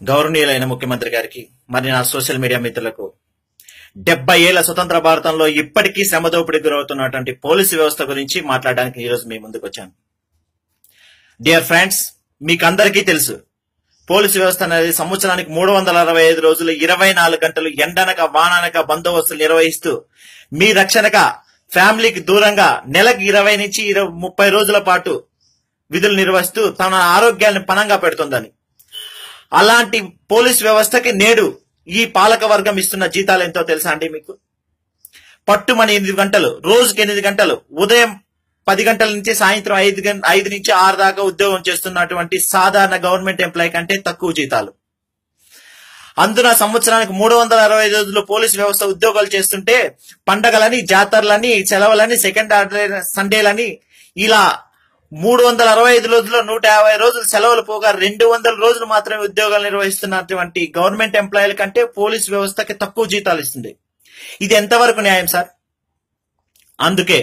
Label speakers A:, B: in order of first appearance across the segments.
A: గౌరవనీయులైన ముఖ్యమంత్రి గారికి మరి నా సోషల్ మీడియా మిత్రులకు 70 ఏళ్ల స్వతంత్ర భారతంలో ఇప్పటికీ శ్రమదోపిడికి గురవుతున్నటువంటి పోలీసు వ్యవస్థ గురించి మాట్లాడడానికి ఈరోజు మీ ముందుకు వచ్చాను. డియర్ ఫ్రెండ్స్, మీకు అందరికీ తెలుసు పోలీసు వ్యవస్థ అనేది సంవత్సరానికి 365 రోజులు 24 గంటలు ఎండనక వాననక బందోబస్తులు నిర్వహిస్తూ మీ రక్షణక ఫ్యామిలీకి దూరంగా నెలకు 20 నుంచి 30 రోజుల పాటు విధులు నిర్వహిస్తూ తన ఆరోగ్యాన్ని పణంగా పెడుతుందని, అలాంటి పోలీస్ వ్యవస్థకి నేడు ఈ పాలక వర్గం ఇస్తున్న జీతాలు ఎంతో తెలుసా అండి మీకు? పట్టుమని 8 గంటలు, రోజుకి 8 గంటలు, ఉదయం 10 గంటల నుంచి సాయంత్రం 5 నుంచి 6 దాకా ఉద్యోగం చేస్తున్నటువంటి సాధారణ గవర్నమెంట్ ఎంప్లాయీ కంటే తక్కువ జీతాలు. అందున సంవత్సరానికి 365 రోజులు పోలీస్ వ్యవస్థ ఉద్యోగాలు చేస్తుంటే పండగలని, జాతరలని, సెలవులని, సెకండ్ సండేలని ఇలా 365 రోజుల్లో 150 రోజులు సెలవులు పోగా 200 రోజులు మాత్రమే ఉద్యోగాలు నిర్వహిస్తున్నటువంటి గవర్నమెంట్ ఎంప్లాయీల కంటే పోలీస్ వ్యవస్థకి తక్కువ జీతాలు ఇస్తుంది. ఇది ఎంతవరకు న్యాయం సార్? అందుకే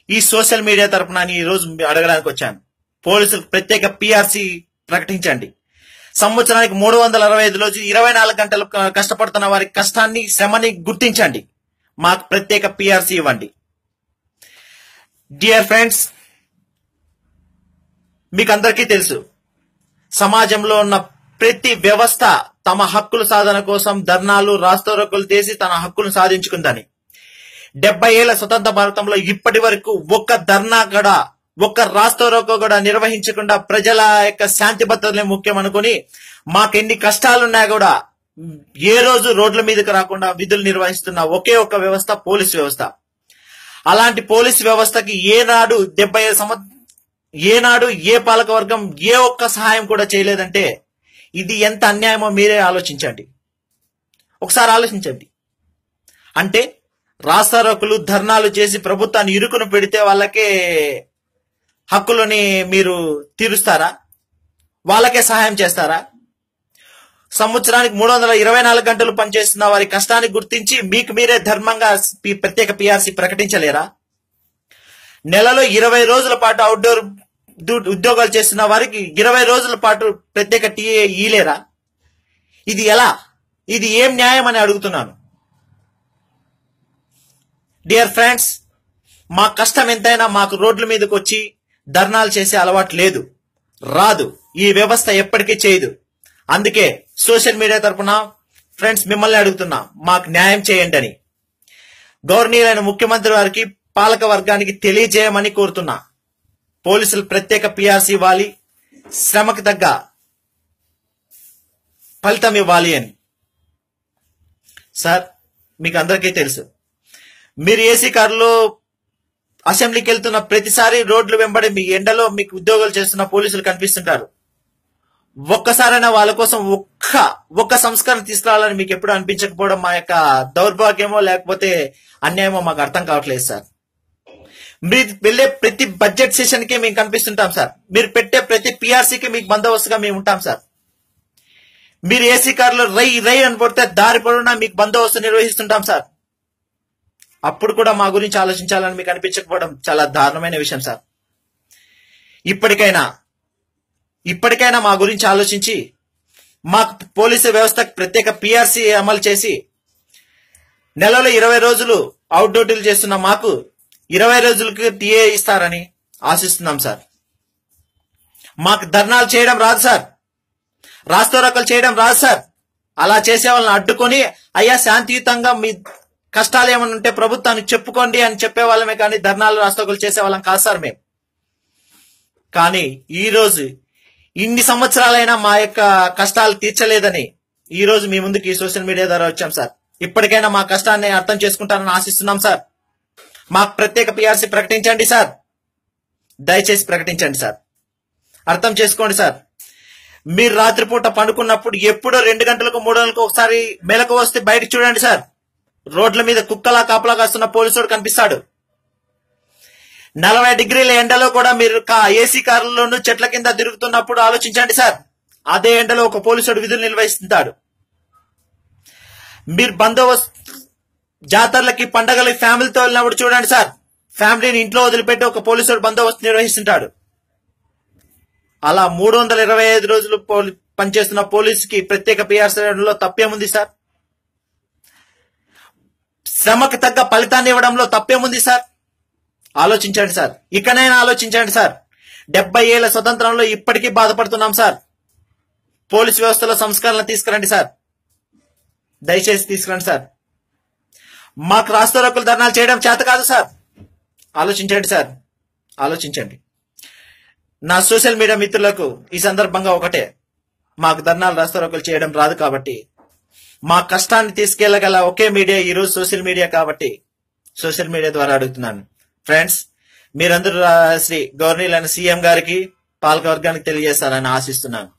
A: ఈ సోషల్ మీడియా తరపున ఈ రోజు అడగడానికి వచ్చాను. పోలీసులు ప్రత్యేక పిఆర్సీ ప్రకటించండి. సంవత్సరానికి 365 రోజులు 24 గంటలు కష్టపడుతున్న వారి కష్టాన్ని, శ్రమని గుర్తించండి. మాకు ప్రత్యేక పిఆర్సీ ఇవ్వండి. డియర్ ఫ్రెండ్స్, మీకు అందరికీ తెలుసు సమాజంలో ఉన్న ప్రతి వ్యవస్థ తమ హక్కుల సాధన కోసం ధర్నాలు, రాస్తారోకోలు చేసి తన హక్కులను సాధించుకుందని. 70 ఏళ్ల స్వతంత్ర భారతంలో ఇప్పటి వరకు ఒక్క ధర్నా కూడా, ఒక్క రాస్తారోకో కూడా నిర్వహించకుండా ప్రజల యొక్క శాంతి భద్రతలే ముఖ్యం అనుకుని మాకెన్ని కష్టాలున్నా కూడా ఏ రోజు రోడ్ల మీదకి రాకుండా విధులు నిర్వహిస్తున్న ఒకే ఒక్క వ్యవస్థ పోలీస్ వ్యవస్థ. అలాంటి పోలీస్ వ్యవస్థకి ఏనాడు ఏ పాలక వర్గం ఏ ఒక్క సహాయం కూడా చేయలేదంటే ఇది ఎంత అన్యాయమో మీరే ఆలోచించండి. ఒకసారి ఆలోచించండి. అంటే రాస్తారోకులు, ధర్నాలు చేసి ప్రభుత్వాన్ని ఇరుకును పెడితే వాళ్ళకే హక్కులని మీరు తీరుస్తారా? వాళ్ళకే సహాయం చేస్తారా? సంవత్సరానికి 324 గంటలు పనిచేస్తున్న వారి కష్టాన్ని గుర్తించి మీకు మీరే ధర్మంగా ప్రత్యేక పిఆర్సీ ప్రకటించలేరా? నెలలో 20 రోజుల పాటు అవుట్డోర్ ఉద్యోగాలు చేస్తున్న వారికి 20 రోజుల పాటు ప్రత్యేక టీఏ ఇలేరా? ఇది ఎలా? ఇది ఏం న్యాయం అని అడుగుతున్నాను. డియర్ ఫ్రెండ్స్, మా కష్టం ఎంతైనా మాకు రోడ్ల మీదకి వచ్చి ధర్నాలు చేసే అలవాటు లేదు, రాదు. ఈ వ్యవస్థ ఎప్పటికీ చేయదు. అందుకే సోషల్ మీడియా తరపున ఫ్రెండ్స్ మిమ్మల్ని అడుగుతున్నా, మాకు న్యాయం చేయండి అని. గౌరవనీయులైన ముఖ్యమంత్రి వారికి, పాలక వర్గానికి తెలియజేయమని కోరుతున్నా. పోలీసులు ప్రత్యేక పిఆర్సీ ఇవ్వాలి, శ్రమకు తగ్గ ఫలితం ఇవ్వాలి అని. సార్, మీకు అందరికీ తెలుసు మీరు ఏసీ కారులో అసెంబ్లీకి వెళ్తున్న ప్రతిసారి రోడ్లు వెంబడి మీ ఎండలో మీకు ఉద్యోగాలు చేస్తున్న పోలీసులు కనిపిస్తుంటారు. ఒక్కసారైనా వాళ్ళ కోసం ఒక్క సంస్కరణ తీసుకురావాలని మీకు ఎప్పుడు అనిపించకపోవడం మా యొక్క దౌర్భాగ్యమో లేకపోతే అన్యాయమో మాకు అర్థం కావట్లేదు సార్. మీరు వెళ్లే ప్రతి బడ్జెట్ సెషన్ కి మేము కనిపిస్తుంటాం సార్. మీరు పెట్టే ప్రతి పిఆర్సీకి మీకు బందోబస్తుగా మేము ఉంటాం సార్. మీరు ఏసీ కారులో రై అని పడితే దారి పొడవునా మీకు బందోబస్తు నిర్వహిస్తుంటాం సార్. అప్పుడు కూడా మా గురించి ఆలోచించాలని మీకు అనిపించకపోవడం చాలా దారుణమైన విషయం సార్. ఇప్పటికైనా మా గురించి ఆలోచించి మాకు పోలీసు వ్యవస్థకు ప్రత్యేక పిఆర్సీ అమలు చేసి నెలలో 20 రోజులు అవుట్ డ్యూటీలు చేస్తున్న మాకు 20 రోజులకి టీఏ ఇస్తారని ఆశిస్తున్నాం సార్. మాకు ధర్నాలు చేయడం రాదు సార్, రాస్తారోకోలు చేయడం రాదు సార్. అలా చేసే వాళ్ళని అడ్డుకొని అయ్యా శాంతియుతంగా మీ కష్టాలు ఏమైనా ఉంటే ప్రభుత్వానికి చెప్పుకోండి అని చెప్పే వాళ్ళమే కానీ ధర్నాలు, రాస్తారోకోలు చేసే వాళ్ళం కాదు సార్ మేము. కానీ ఈ రోజు ఇన్ని సంవత్సరాలైనా మా యొక్క కష్టాలు తీర్చలేదని ఈ రోజు మీ ముందుకు ఈ సోషల్ మీడియా ద్వారా వచ్చాం సార్. ఇప్పటికైనా మా కష్టాన్ని అర్థం చేసుకుంటారని ఆశిస్తున్నాం సార్. మాకు ప్రత్యేక పిఆర్సీ ప్రకటించండి సార్. దయచేసి ప్రకటించండి సార్. అర్థం చేసుకోండి సార్. మీరు రాత్రిపూట పండుకున్నప్పుడు ఎప్పుడో 2 గంటలకు 3 గంటలకు ఒకసారి మెలకు వస్తే బయటకు చూడండి సార్. రోడ్ల మీద కుక్కలా కాపలా కాస్తున్న పోలీసుడు కనిపిస్తాడు. 40 డిగ్రీల ఎండలో కూడా మీరు ఏసీ కారులోనూ చెట్ల కింద తిరుగుతున్నప్పుడు ఆలోచించండి సార్. అదే ఎండలో ఒక పోలీసుడు విధులు నిర్వహిస్తుంటాడు. మీరు బందోబస్తు జాతరలకి, పండగలకి ఫ్యామిలీతో వెళ్ళినప్పుడు చూడండి సార్. ఫ్యామిలీని ఇంట్లో వదిలిపెట్టి ఒక పోలీసుడు బందోబస్తు నిర్వహిస్తుంటాడు. అలా 325 రోజులు పనిచేస్తున్న పోలీసుకి ప్రత్యేక పిఆర్సీ ఇవ్వడంలో తప్పేముంది సార్? శ్రమకు తగ్గ ఫలితాన్ని ఇవ్వడంలో తప్పేముంది సార్? ఆలోచించండి సార్, ఇకనైనా ఆలోచించండి సార్. 70 ఏళ్ల స్వతంత్రంలో ఇప్పటికీ బాధపడుతున్నాం సార్. పోలీసు వ్యవస్థలో సంస్కరణ తీసుకురండి సార్, దయచేసి తీసుకురండి సార్. మాకు రాస్తా రోకులు ధర్నాలు చేయడం చేత కాదు సార్. ఆలోచించండి సార్, ఆలోచించండి. నా సోషల్ మీడియా మిత్రులకు ఈ సందర్భంగా ఒకటే, మాకు ధర్నాలు రాస్తా రోకులు చేయడం రాదు కాబట్టి మా కష్టాన్ని తీసుకెళ్లగల ఒకే మీడియా ఈరోజు సోషల్ మీడియా కాబట్టి సోషల్ మీడియా ద్వారా అడుగుతున్నాను. ఫ్రెండ్స్, మీరందరూ శ్రీ గవర్నీలైన సీఎం గారికి పాలకవర్గానికి తెలియజేస్తారని ఆశిస్తున్నాను.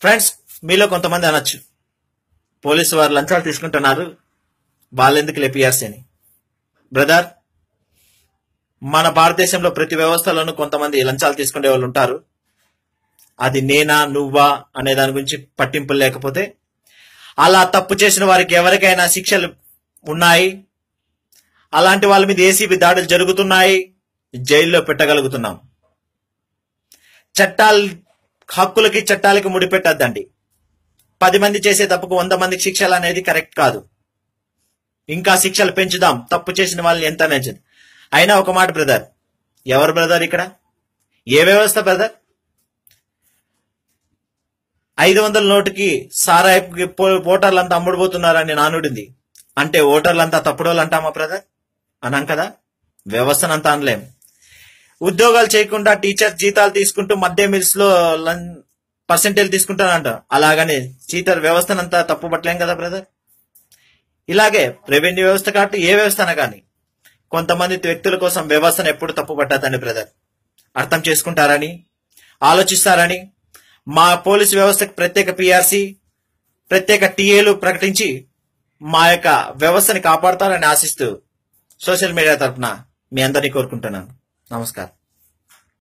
A: ఫ్రెండ్స్, మీలో కొంతమంది అనొచ్చు, పోలీసు వారు లంచాలు తీసుకుంటున్నారు, వాళ్ళెందుకు పిఆర్సీ అని. బ్రదర్, మన భారతదేశంలో ప్రతి వ్యవస్థలోనూ కొంతమంది లంచాలు తీసుకునే వాళ్ళు ఉంటారు. అది నేనా నువ్వా అనే దాని గురించి పట్టింపులు లేకపోతే, అలా తప్పు చేసిన వారికి ఎవరికైనా శిక్షలు ఉన్నాయి, అలాంటి వాళ్ళ మీద ఏసీబీ దాడులు జరుగుతున్నాయి, జైల్లో పెట్టగలుగుతున్నాం. చట్టాలు హక్కులకి చట్టాలకి ముడిపెట్టద్దండి. 10 మంది చేసే తప్పుకు 100 మందికి శిక్షలు అనేది కరెక్ట్ కాదు. ఇంకా శిక్షలు పెంచుదాం తప్పు చేసిన వాళ్ళని ఎంత నచ్చదు. అయినా ఒక మాట బ్రదర్, ఎవరు బ్రదర్ ఇక్కడ? ఏ వ్యవస్థ బ్రదర్? 500 నోటుకి సారాయికి ఓటర్లంతా అమ్ముడుపోతున్నారని నానుడింది. అంటే ఓటర్లంతా తప్పుడోళ్ళు అంటామా బ్రదర్? అన్నాం కదా. వ్యవస్థనంతా అనలేం. ఉద్యోగాలు చేయకుండా టీచర్ జీతాలు తీసుకుంటూ మధ్య మీల్స్ లో పర్సెంటేజ్ తీసుకుంటానంట. అలాగని చీటర్ వ్యవస్థనంతా తప్పు పట్టలేం కదా బ్రదర్. ఇలాగే రెవెన్యూ వ్యవస్థ కాబట్టి ఏ వ్యవస్థన కానీ కొంతమంది వ్యక్తుల కోసం వ్యవస్థను ఎప్పుడు తప్పు పట్టద్దని బ్రదర్. అర్థం చేసుకుంటారని, ఆలోచిస్తారని మా పోలీసు వ్యవస్థకు ప్రత్యేక పిఆర్సీ, ప్రత్యేక టీఏలు ప్రకటించి మా యొక్క వ్యవస్థని కాపాడతారని ఆశిస్తూ సోషల్ మీడియా తరఫున మీ అందరినీ కోరుకుంటున్నాను. నమస్కారం.